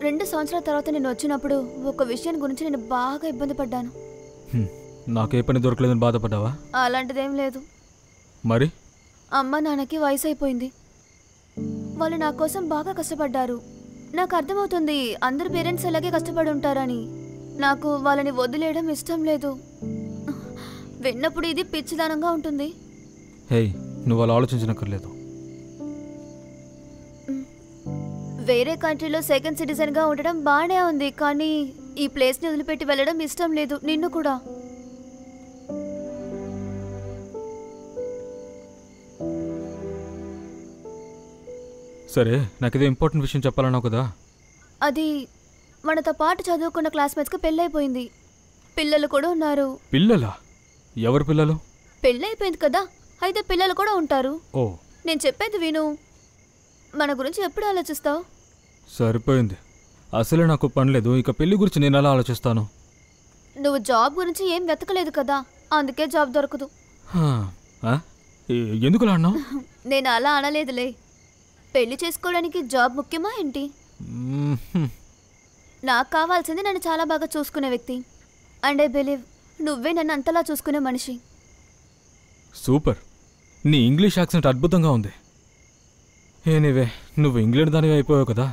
2 సంవత్సరాల తర్వాత నేను వచ్చినప్పుడు ఒక విషయం గురించి నేను బాగా ఇబ్బంది పడ్డాను. నాకే పని దొరకలేదని బాధపడ్డావా? అలాంటిదేం లేదు. మరి అమ్మ నాన్నకి వయసు అయిపోయింది. వాళ్ళు నా కోసం బాగా కష్టపడ్డారు. నాకు అర్థమవుతుంది అందరు పేరెంట్స్ అలాగే కష్టపడి ఉంటారని. నాకు వాళ్ళని వదిలేయడం ఇష్టం లేదు. విన్నప్పుడు ఇది పిచ్చిదానంగా ఉంటుంది. హే, నువ్వు అలా ఆలోచించనక్కర్లేదు. వేరే కంట్రీలో సెకండ్ సిటిజన్గా ఉండడం బాగానే ఉంది, కానీ ఈ ప్లేస్ని వదిలిపెట్టి వెళ్ళడం ఇష్టం లేదు. నిన్ను కూడా. సరే, నాకేదో ఇంపార్టెంట్ విషయం చెప్పాలన్నావు కదా. అది మనతో పాటు చదువుకున్న క్లాస్మేట్స్కి పెళ్ళైపోయింది. పిల్లలు కూడా ఉన్నారు. పిల్లలా? ఎవరు పిల్లలు? పెళ్ళైపోయింది కదా, అయితే పిల్లలు కూడా ఉంటారు. ఓ, నేను చెప్పేది విను. మన గురించి ఎప్పుడు ఆలోచిస్తావు? సరిపోయింది. అసలే నాకు పని లేదు, ఇక పెళ్లి గురించి నేను ఎలా ఆలోచిస్తాను? నువ్వు జాబ్ గురించి ఏం వెతకలేదు కదా, అందుకే జాబ్ దొరకదు. ఎందుకు అన్నావు? నేను అలా అనలేదులే. పెళ్లి చేసుకోవడానికి జాబ్ ముఖ్యమా ఏంటి? నాకు కావాల్సింది నన్ను చాలా బాగా చూసుకునే వ్యక్తి. అండ్ ఐ బిలీవ్ నువ్వే నన్ను అంతలా చూసుకునే మనిషి. సూపర్. నీ ఇంగ్లీష్ యాక్సెంట్ అద్భుతంగా ఉంది. ఎనీవే, నువ్వు ఇంగ్లాండ్ దానివి అయిపోయావు కదా.